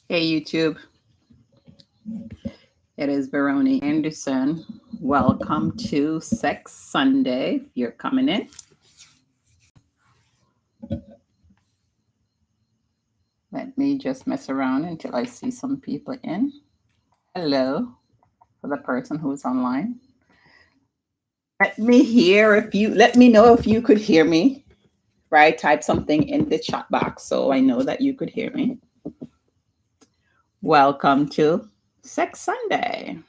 Hey YouTube, it is Veronie Anderson. Welcome to Sex Sunday. If you're coming in, let me just mess around until I see some people in. Hello for the person who's online. Let me know if you could hear me. Right? Type something in the chat box so I know that you could hear me. Welcome to Sex Sunday.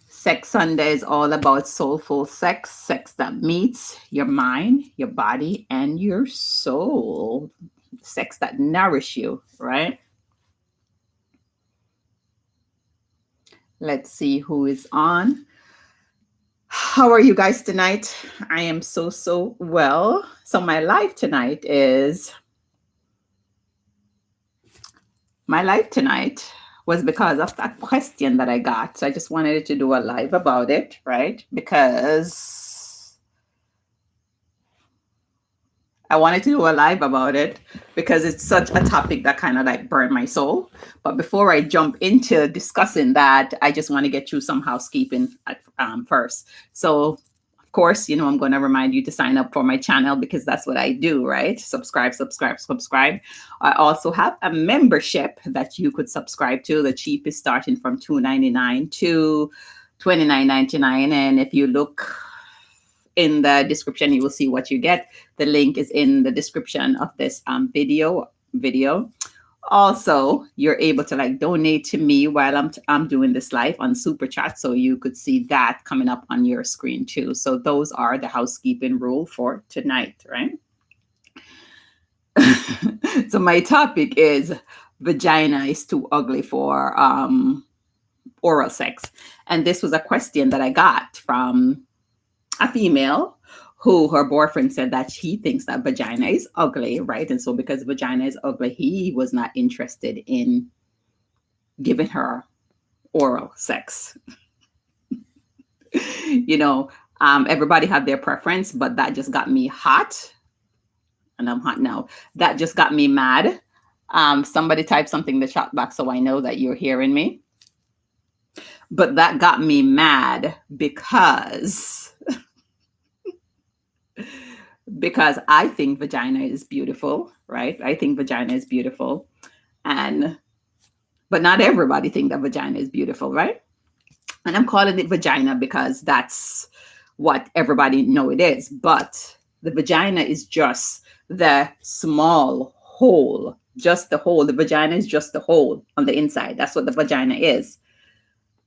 Sex Sunday is all about soulful sex, sex that meets your mind, your body, and your soul. Sex that nourish you, right? Let's see who is on. How are you guys tonight? I am so well. So my life tonight was because of that question that I got. So I just wanted to do a live about it, right? Because I wanted to do a live about it because it's such a topic that kind of like burned my soul. But before I jump into discussing that, I just want to get through some housekeeping first. So, of course, I'm going to remind you to sign up for my channel because that's what I do, right? Subscribe. I also have a membership that you could subscribe to. The cheapest starting from $2.99 to $29.99. And if you look in the description, you will see what you get. The link is in the description of this video. Also, you're able to like donate to me while I'm doing this live on Super Chat, so you could see that coming up on your screen too. So those are the housekeeping rule for tonight, right? So my topic is vagina is too ugly for oral sex, and this was a question that I got from a female who her boyfriend said that he thinks that vagina is ugly, right? And so because vagina is ugly, he was not interested in giving her oral sex. Everybody had their preference, but that just got me hot. And I'm hot now. That just got me mad. Somebody type something in the chat box so I know that you're hearing me. But that got me mad because I think vagina is beautiful, right? I think vagina is beautiful. But not everybody think that vagina is beautiful, right? And I'm calling it vagina because that's what everybody know it is. But the vagina is just the small hole, just the hole. The vagina is just the hole on the inside. That's what the vagina is.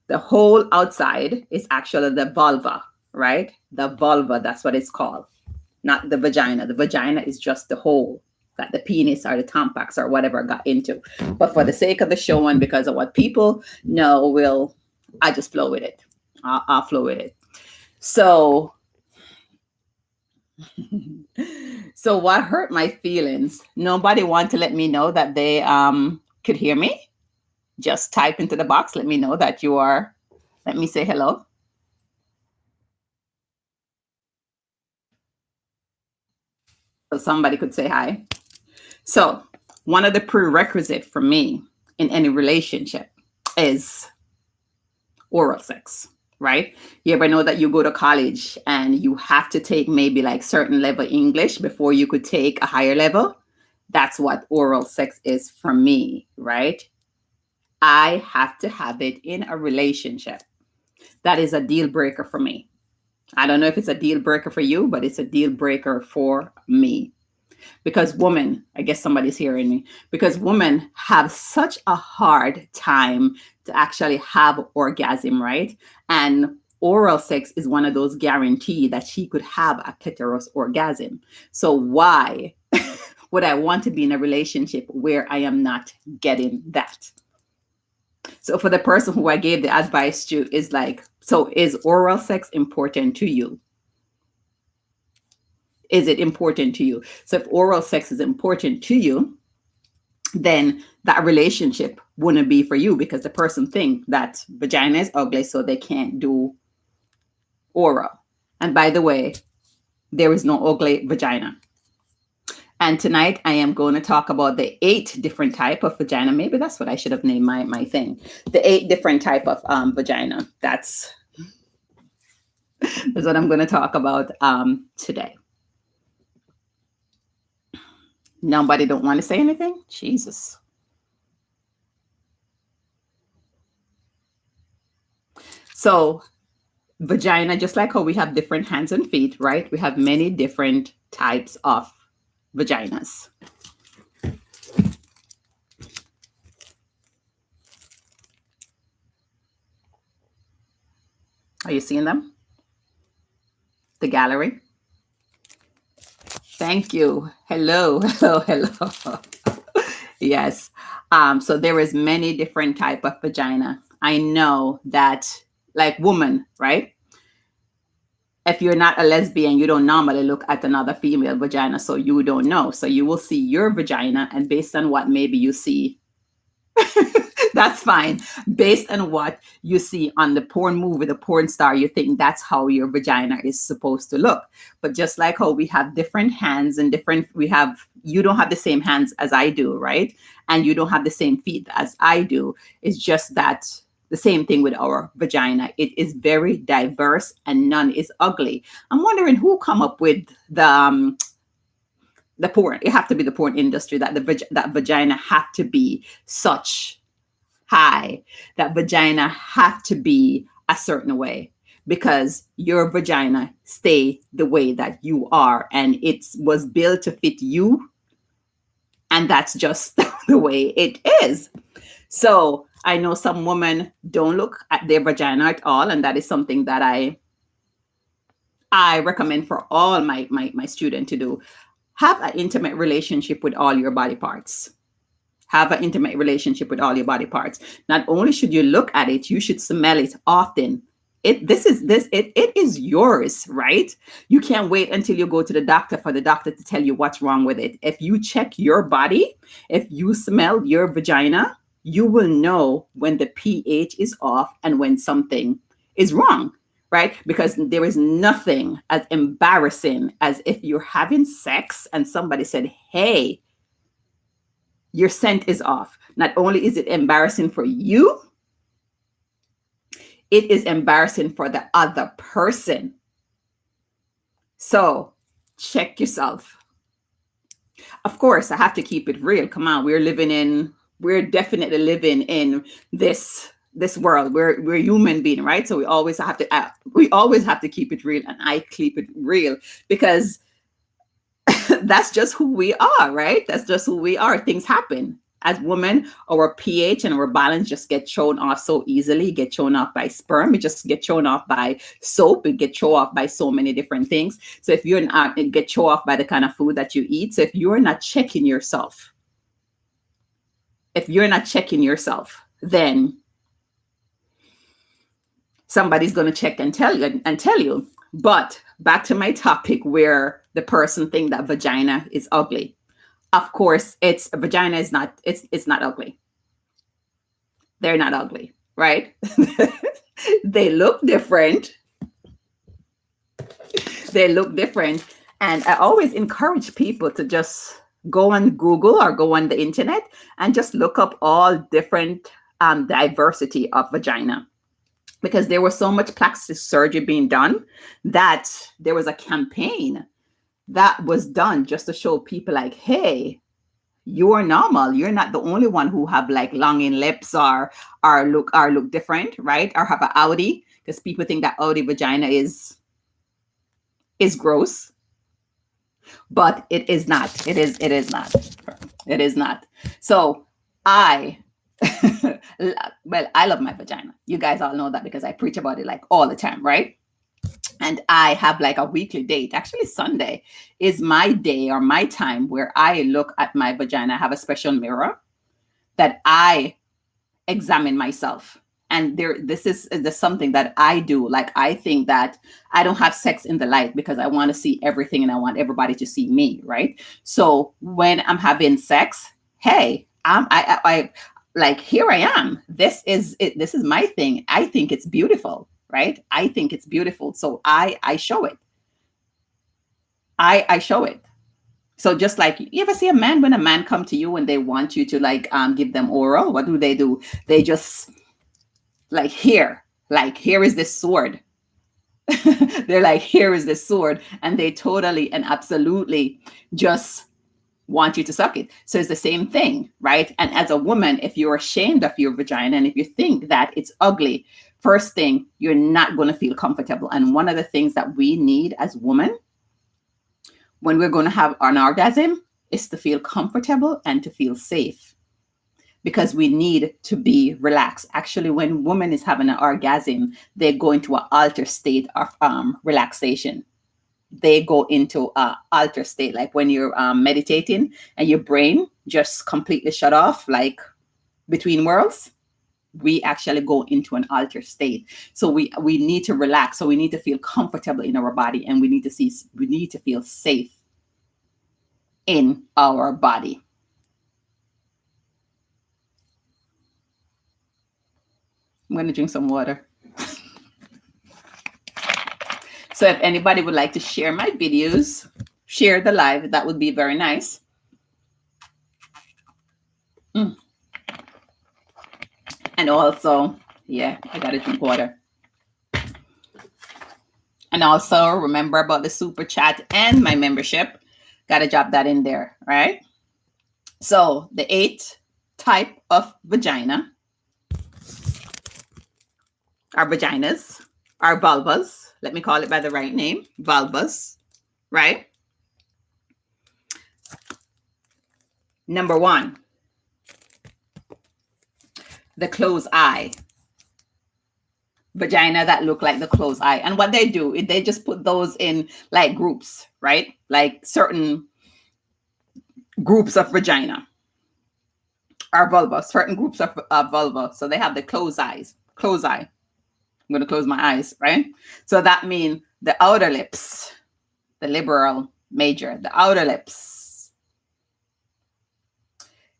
The hole outside is actually the vulva, right? The vulva, that's what it's called. Not the vagina. The vagina is just the hole that the penis or the tampax or whatever got into. But for the sake of the show and because of what people know, I just flow with it. I'll flow with it. So what hurt my feelings? Nobody want to let me know that they could hear me. Just type into the box. Let me know that you are. Let me say hello. So somebody could say hi. So one of the prerequisites for me in any relationship is oral sex, right? You ever know that you go to college and you have to take maybe like certain level English before you could take a higher level? That's what oral sex is for me, right? I have to have it in a relationship. That is a deal breaker for me. I don't know if it's a deal breaker for you, but it's a deal breaker for me. Because women, I guess somebody's hearing me, because women have such a hard time to actually have orgasm, right? And oral sex is one of those guarantee that she could have a clitoris orgasm. So why would I want to be in a relationship where I am not getting that? So for the person who I gave the advice to is like, so is oral sex important to you? Is it important to you? So if oral sex is important to you, then that relationship wouldn't be for you because the person think that vagina is ugly, so they can't do oral. And by the way, there is no ugly vagina. And tonight I am going to talk about the 8 different type of vagina. Maybe that's what I should have named my thing. The 8 different type of vagina. That's what I'm going to talk about today. Nobody don't want to say anything? Jesus. So vagina, just like how we have different hands and feet, right? We have many different types of vaginas. Are you seeing them? The gallery? Thank you. Hello, hello, hello. Yes. So there is many different type of vagina. I know that, like woman, right? If you're not a lesbian, you don't normally look at another female vagina, so you don't know. So you will see your vagina, and based on what maybe you see, that's fine. Based on what you see on the porn movie, the porn star, you think that's how your vagina is supposed to look. But just like how we have different hands and you don't have the same hands as I do, right? And you don't have the same feet as I do. It's just that the same thing with our vagina. It is very diverse and none is ugly. I'm wondering who come up with the porn. It have to be the porn industry that that vagina have to be such high, that vagina have to be a certain way, because your vagina stay the way that you are and it was built to fit you, and that's just the way it is. So I know some women don't look at their vagina at all, and that is something that I recommend for all my students to do. Have an intimate relationship with all your body parts. Have an intimate relationship with all your body parts. Not only should you look at it, you should smell it often. It is yours, right? You can't wait until you go to the doctor for the doctor to tell you what's wrong with it. If you check your body, if you smell your vagina, you will know when the pH is off and when something is wrong, right? Because there is nothing as embarrassing as if you're having sex and somebody said, hey, your scent is off. Not only is it embarrassing for you, it is embarrassing for the other person. So check yourself. Of course, I have to keep it real. Come on, we're definitely living in this world. We're human being, right? So we always have to keep it real, and I keep it real because that's just who we are, right? That's just who we are. Things happen. As women, our pH and our balance just get thrown off so easily. Get thrown off by sperm. It just get thrown off by soap. It get thrown off by so many different things. So if you're not, it get thrown off by the kind of food that you eat. So if you're not checking yourself, then somebody's going to check and tell you. But back to my topic where the person think that vagina is ugly. Of course, vagina is not, it's not ugly. They're not ugly, right? They look different. And I always encourage people to just go on Google or go on the internet and just look up all different diversity of vagina. Because there was so much plastic surgery being done that there was a campaign that was done just to show people like, hey, you are normal. You're not the only one who have like longing lips or look different, right? Or have an outie, because people think that outie vagina is gross. But it is not. It is not. It is not. So well, I love my vagina. You guys all know that because I preach about it like all the time, right? And I have like a weekly date. Actually, Sunday is my day or my time where I look at my vagina. I have a special mirror that I examine myself. And this is something that I do. Like, I think that I don't have sex in the light because I want to see everything and I want everybody to see me, right? So when I'm having sex, hey, I like, here I am. This is it. This is my thing. I think it's beautiful, right? I think it's beautiful. So I show it. I show it. So just like you ever see a man, when a man come to you and they want you to like give them oral, what do? They just like here is this sword. They're like, here is this sword, and they totally and absolutely just want you to suck it. So it's the same thing, right? And as a woman, if you're ashamed of your vagina and if you think that it's ugly, first thing, you're not going to feel comfortable. And one of the things that we need as women when we're going to have an orgasm is to feel comfortable and to feel safe, because we need to be relaxed. Actually, when woman is having an orgasm, they go into an altered state of relaxation. They go into an altered state, like when you're meditating and your brain just completely shut off, like between worlds. We actually go into an altered state. So we need to relax. So we need to feel comfortable in our body, and we need to feel safe in our body. I'm going to drink some water. So if anybody would like to share my videos, share the live, that would be very nice. And also, yeah, I got to drink water. And also remember about the super chat and my membership. Got to drop that in there, right? So the 8 type of vagina are vaginas, are vulvas. Let me call it by the right name, vulvas, right? Number 1, the closed eye. Vagina that look like the closed eye. And what they do is they just put those in like groups, right? Like certain groups of vagina are vulva, certain groups of vulva. So they have the closed eyes, closed eye. I'm going to close my eyes, right? So that means the outer lips, the liberal major, the outer lips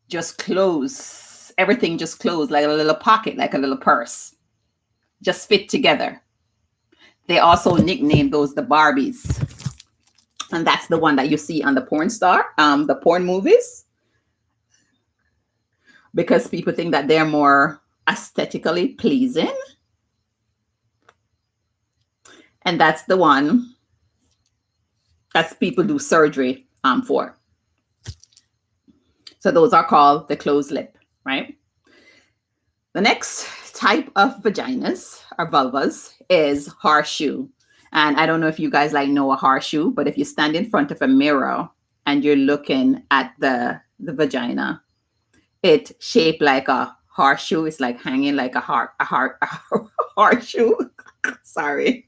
just close. Everything just closed like a little pocket, like a little purse. Just fit together. They also nickname those the Barbies. And that's the one that you see on the porn star, the porn movies. Because people think that they're more aesthetically pleasing. And that's the one that people do surgery for. So those are called the closed lip, right? The next type of vaginas or vulvas is horseshoe. And I don't know if you guys like know a horseshoe, but if you stand in front of a mirror and you're looking at the vagina, it's shaped like a horseshoe. It's like hanging like a horseshoe. Sorry.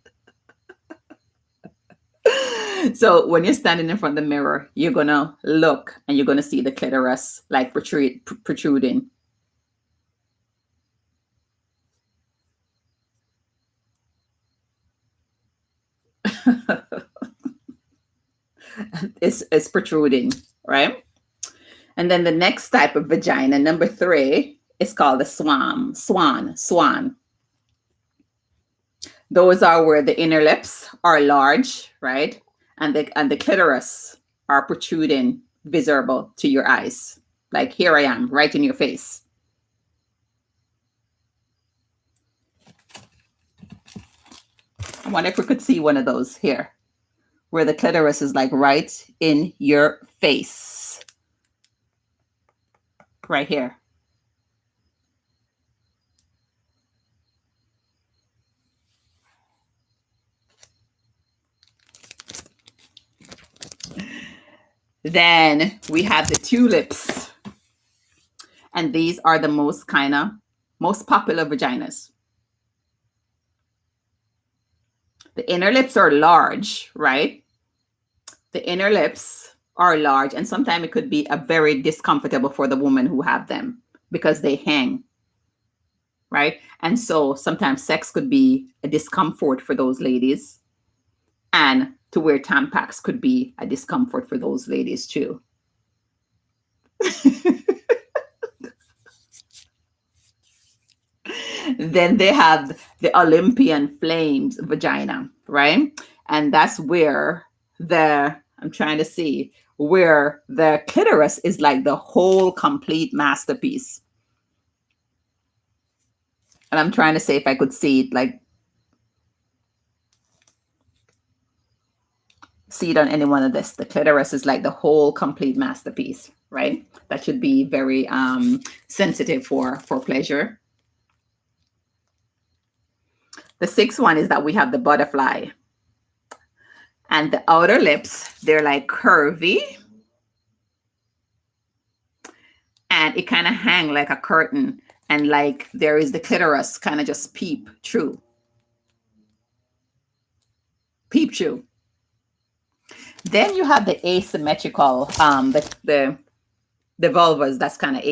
So when you're standing in front of the mirror, you're going to look and you're going to see the clitoris like protruding. It's protruding, right? And then the next type of vagina, number 3, is called the swan. Those are where the inner lips are large, right? And the clitoris are protruding, visible to your eyes. Like here I am, right in your face. I wonder if we could see one of those here, where the clitoris is like right in your face. Right here. Then we have the tulips. And these are the most popular vaginas. The inner lips are large, right? The inner lips are large, and sometimes it could be a very discomfortable for the woman who have them because they hang, right? And so sometimes sex could be a discomfort for those ladies, and to wear Tampax could be a discomfort for those ladies too. Then they have the Olympian flames vagina, right? And that's where I'm trying to see where the clitoris is like the whole complete masterpiece. And I'm trying to say if I could see it, like see it on any one of this. The clitoris is like the whole complete masterpiece, right? That should be very sensitive for pleasure. The sixth one is that we have the butterfly. And the outer lips, they're like curvy. And it kind of hang like a curtain. And like there is the clitoris kind of just peep through. Peep through. Then you have the asymmetrical, the vulvas, that's kind of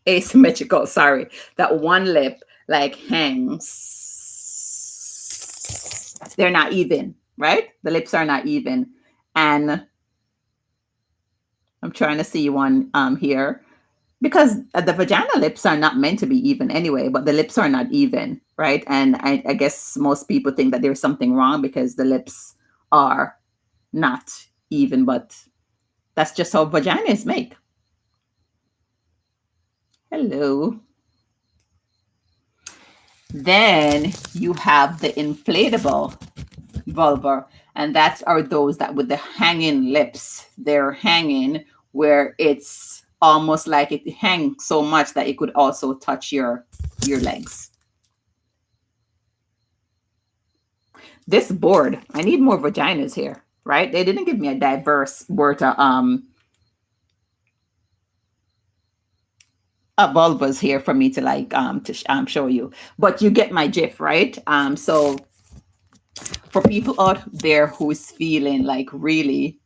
asymmetrical, sorry. That one lip like hangs. They're not even, right? The lips are not even. And I'm trying to see one here because the vagina lips are not meant to be even anyway, but the lips are not even, right? And I guess most people think that there's something wrong because the lips are not even, but that's just how vagina is made. Hello. Then you have the inflatable vulva, and that's are those that with the hanging lips. They're hanging where it's almost like it hangs so much that it could also touch your legs. This board, I need more vaginas here, right? They didn't give me a diverse board to vulvas here for me to like to show you, but you get my gif, right? So for people out there who's feeling like really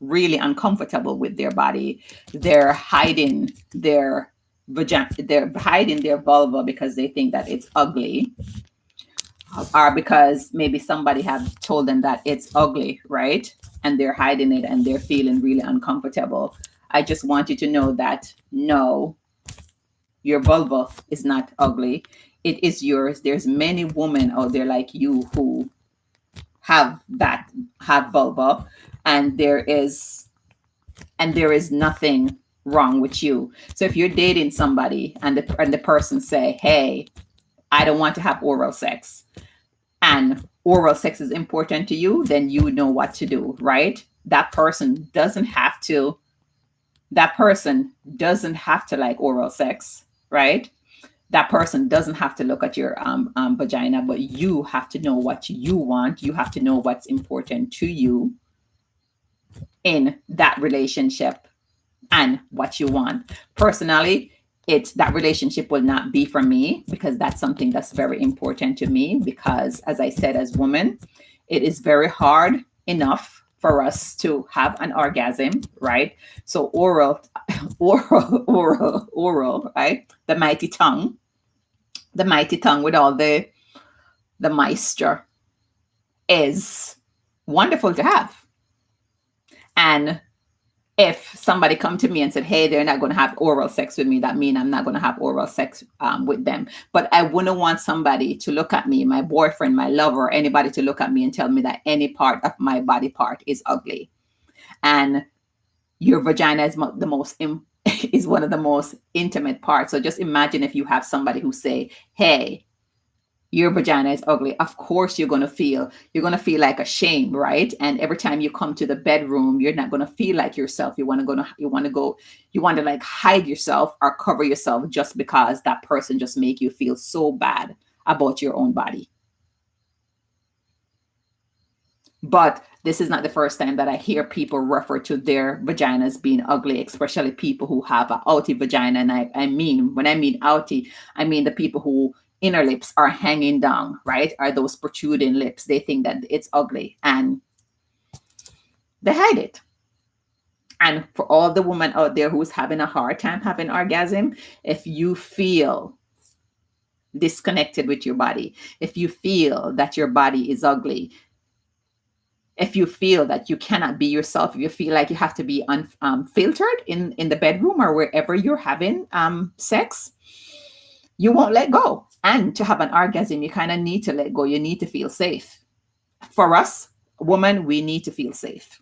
really uncomfortable with their body, they're hiding their vagina, they're hiding their vulva because they think that it's ugly, or because maybe somebody have told them that it's ugly, right? And they're hiding it and they're feeling really uncomfortable. I just want you to know that no, your vulva is not ugly. It is yours. There's many women out there like you who have vulva, and there is nothing wrong with you. So if you're dating somebody and the person say, "Hey, I don't want to have oral sex," and oral sex is important to you, then you know what to do, right? That person doesn't have to like oral sex, right? That person doesn't have to look at your vagina, but you have to know what you want. You have to know what's important to you in that relationship and what you want. Personally, that relationship will not be for me because that's something that's very important to me, because as I said, as women, it is very hard enough for us to have an orgasm, right? So oral, right? The mighty tongue with all the moisture is wonderful to have. And if somebody come to me and said, "Hey, they're not going to have oral sex with me," that means I'm not going to have oral sex with them. But I wouldn't want somebody to look at me, my boyfriend, my lover, anybody to look at me and tell me that any part of my body part is ugly. And your vagina is is one of the most intimate parts. So just imagine if you have somebody who say, "Hey, your vagina is ugly." Of course you're going to feel like ashamed, right? And every time you come to the bedroom, you're not going to feel like yourself. You want to like hide yourself or cover yourself just because that person just make you feel so bad about your own body. But this is not the first time that I hear people refer to their vaginas being ugly, especially people who have an outie vagina. And I mean, when I mean outie, I mean the people who inner lips are hanging down, right? Are those protruding lips. They think that it's ugly and they hide it. And for all the women out there who's having a hard time having orgasm, if you feel disconnected with your body, if you feel that your body is ugly, if you feel that you cannot be yourself, if you feel like you have to be unfiltered in the bedroom or wherever you're having sex, you won't let go. And to have an orgasm, you kind of need to let go. You need to feel safe. For us, women, we need to feel safe.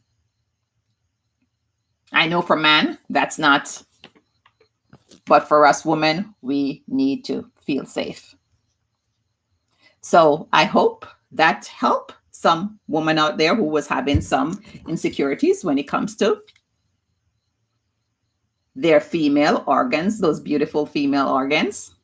I know for man, that's not, but for us women, we need to feel safe. So I hope that helped some woman out there who was having some insecurities when it comes to their female organs, those beautiful female organs.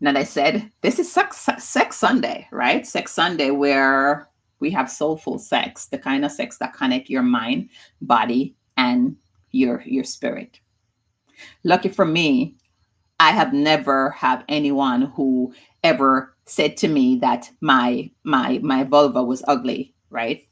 And I said, this is sex Sunday, right? Sex Sunday, where we have soulful sex, the kind of sex that connect your mind, body, and your spirit. Lucky for me, I have never had anyone who ever said to me that my vulva was ugly, right?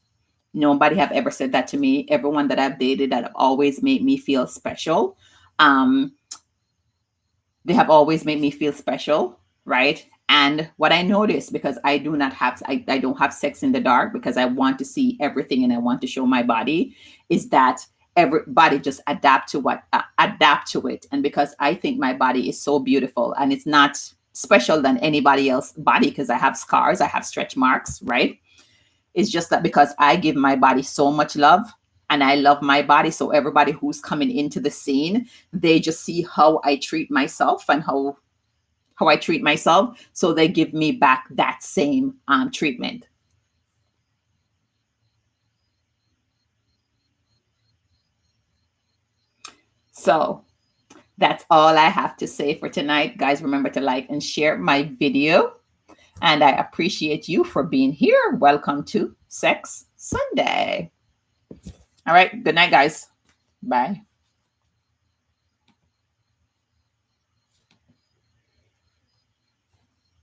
Nobody have ever said that to me. Everyone that I've dated that have always made me feel special. They have always made me feel special, right? And what I noticed, because I don't have sex in the dark because I want to see everything and I want to show my body, is that everybody just adapt to it. And because I think my body is so beautiful and it's not special than anybody else's body because I have scars, I have stretch marks, right? It's just that because I give my body so much love and I love my body. So everybody who's coming into the scene, they just see how I treat myself and how I treat myself. So they give me back that same treatment. So that's all I have to say for tonight. Guys, remember to like and share my video. And I appreciate you for being here. Welcome to Sex Sunday. All right. Good night, guys. Bye.